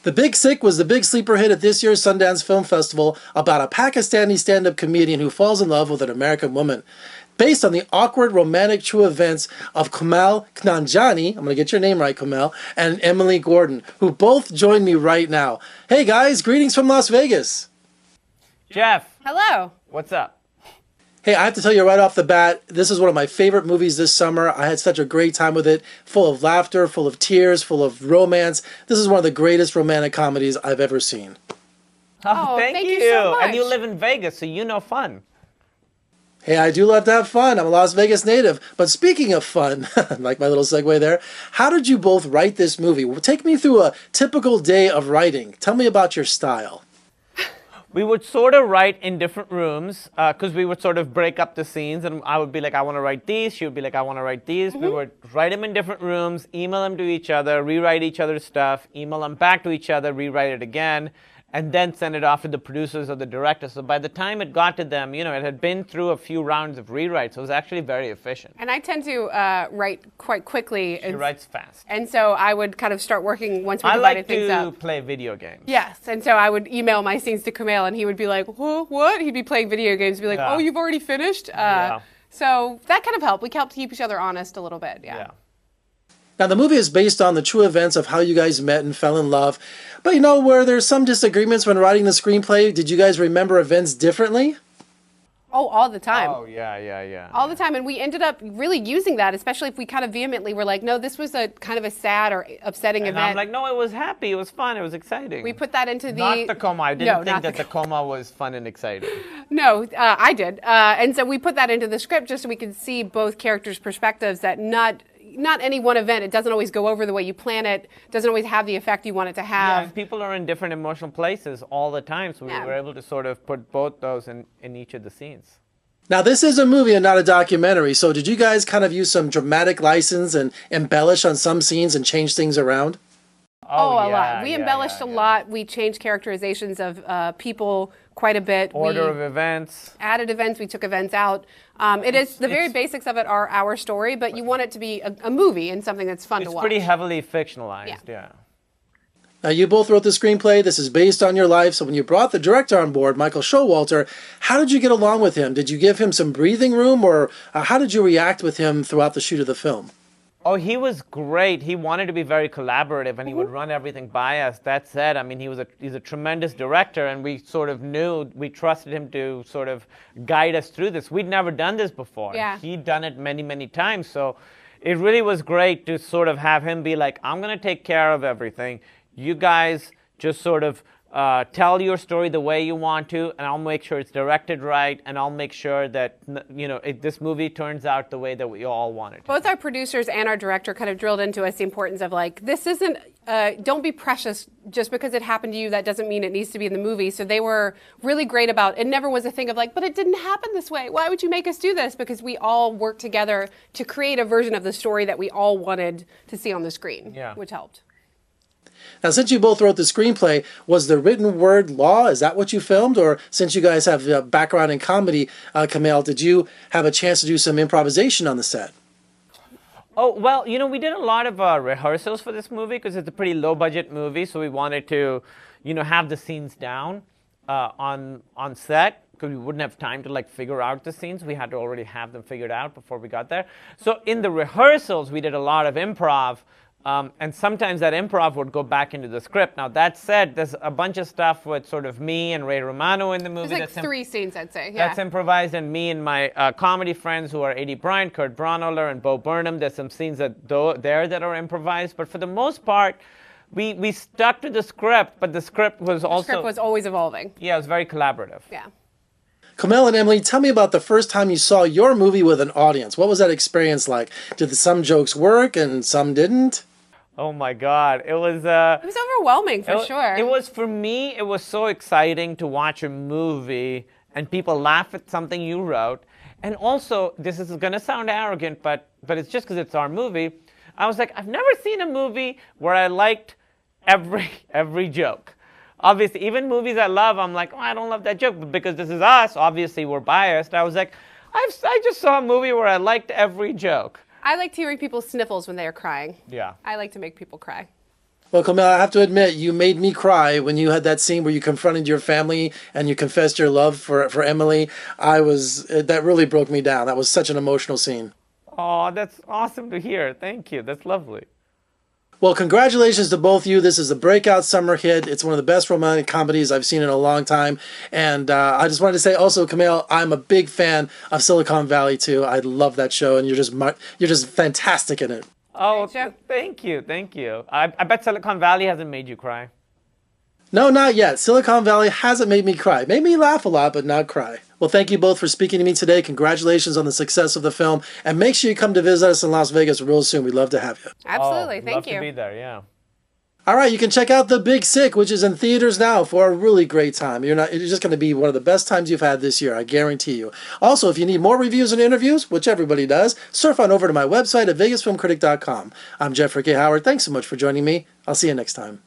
The Big Sick was the big sleeper hit at this year's Sundance Film Festival about a Pakistani stand-up comedian who falls in love with an American woman. Based on the awkward romantic true events of Kumail Nanjiani, I'm going to get your name right, Kumail, and Emily Gordon, who both join me right now. Hey guys, greetings from Las Vegas. Jeff. Hello. What's up? Hey, I have to tell you right off the bat, this is one of my favorite movies this summer. I had such a great time with it, full of laughter, full of tears, full of romance. This is one of the greatest romantic comedies I've ever seen. Oh, thank you so much. And you live in Vegas, so you know fun. Hey, I do love to have fun. I'm a Las Vegas native. But speaking of fun, like my little segue there, how did you both write this movie? Well, take me through a typical day of writing. Tell me about your style. We would sort of write in different rooms because we would sort of break up the scenes, and I would be like, I want to write these. She would be like, I want to write these. We would write them in different rooms, email them to each other, rewrite each other's stuff, email them back to each other, rewrite it again, and then send it off to the producers or the director. So by the time it got to them, you know, it had been through a few rounds of rewrites. So it was actually very efficient. And I tend to write quite quickly. She writes fast. And so I would kind of start working once we divided things up. I like to play video games. Yes, and so I would email my scenes to Kumail, and he would be like, what? He'd be playing video games, be like, oh, you've already finished? So that kind of helped. We helped keep each other honest a little bit, yeah. Now, the movie is based on the true events of how you guys met and fell in love. But, you know, where there's some disagreements when writing the screenplay, did you guys remember events differently? Oh, all the time. Oh, yeah. All the time. And we ended up really using that, especially if we kind of vehemently were like, no, this was a kind of a sad or upsetting event. I'm like, no, it was happy. It was fun. It was exciting. We put that into the... Not the coma. I didn't think that the coma was fun and exciting. No, I did. And so we put that into the script just so we could see both characters' perspectives, that not any one event. It doesn't always go over the way you plan it. Doesn't always have the effect you want it to have. Yeah, and people are in different emotional places all the time, so we were able to sort of put both those in each of the scenes. Now, this is a movie and not a documentary, so did you guys kind of use some dramatic license and embellish on some scenes and change things around? Oh, a lot. We embellished a lot. We changed characterizations of people quite a bit. Order of events. Added events. We took events out. It is the very basics of it are our story, but you want it to be a movie and something that's fun to watch. It's pretty heavily fictionalized, yeah. Now, you both wrote the screenplay. This is based on your life. So when you brought the director on board, Michael Showalter, how did you get along with him? Did you give him some breathing room, or how did you react with him throughout the shoot of the film? Oh, he was great. He wanted to be very collaborative, and he would run everything by us. That said, I mean, he's a tremendous director, and we sort of knew, we trusted him to sort of guide us through this. We'd never done this before. Yeah. He'd done it many, many times, so it really was great to sort of have him be like, I'm going to take care of everything. You guys just sort of tell your story the way you want to, and I'll make sure it's directed right, and I'll make sure that, you know, this movie turns out the way that we all want it to. Both our producers and our director kind of drilled into us the importance of, like, this isn't, don't be precious just because it happened to you. That doesn't mean it needs to be in the movie. So they were really great about, it never was a thing of like, but it didn't happen this way. Why would you make us do this? Because we all worked together to create a version of the story that we all wanted to see on the screen, which helped. Now, since you both wrote the screenplay, was the written word law? Is that what you filmed? Or since you guys have a background in comedy, Kumail, did you have a chance to do some improvisation on the set? Oh, well, you know, we did a lot of rehearsals for this movie because it's a pretty low-budget movie, so we wanted to, you know, have the scenes down on set because we wouldn't have time to, like, figure out the scenes. We had to already have them figured out before we got there. So in the rehearsals, we did a lot of improv. And sometimes that improv would go back into the script. Now, that said, there's a bunch of stuff with sort of me and Ray Romano in the movie. There's like 3 scenes, I'd say. Yeah. That's improvised, and me and my comedy friends who are Eddie Bryant, Kurt Braunohler, and Bo Burnham. There's some scenes that are improvised. But for the most part, we stuck to the script, but the script was The script was always evolving. Yeah, it was very collaborative. Yeah. Kumail and Emily, tell me about the first time you saw your movie with an audience. What was that experience like? Did some jokes work and some didn't? Oh my God, it was overwhelming for sure. It was, for me, it was so exciting to watch a movie and people laugh at something you wrote. And also, this is going to sound arrogant, but it's just because it's our movie. I was like, I've never seen a movie where I liked every joke. Obviously, even movies I love, I'm like, oh, I don't love that joke, but because this is us, obviously we're biased. I was like, I just saw a movie where I liked every joke. I liked hearing people's sniffles when they are crying. Yeah. I like to make people cry. Well, Kumail, I have to admit, you made me cry when you had that scene where you confronted your family and you confessed your love for Emily. That really broke me down. That was such an emotional scene. Oh, that's awesome to hear. Thank you. That's lovely. Well, congratulations to both you. This is a breakout summer hit. It's one of the best romantic comedies I've seen in a long time. And I just wanted to say also, Kumail, I'm a big fan of Silicon Valley too. I love that show, and you're just fantastic in it. Oh, Great show. thank you. Thank you. I bet Silicon Valley hasn't made you cry. No, not yet. Silicon Valley hasn't made me cry. Made me laugh a lot, but not cry. Well, thank you both for speaking to me today. Congratulations on the success of the film. And make sure you come to visit us in Las Vegas real soon. We'd love to have you. Absolutely. Oh, Thank love you. to be there, yeah. All right, you can check out The Big Sick, which is in theaters now for a really great time. It's just going to be one of the best times you've had this year, I guarantee you. Also, if you need more reviews and interviews, which everybody does, surf on over to my website at vegasfilmcritic.com. I'm Jeffrey K. Howard. Thanks so much for joining me. I'll see you next time.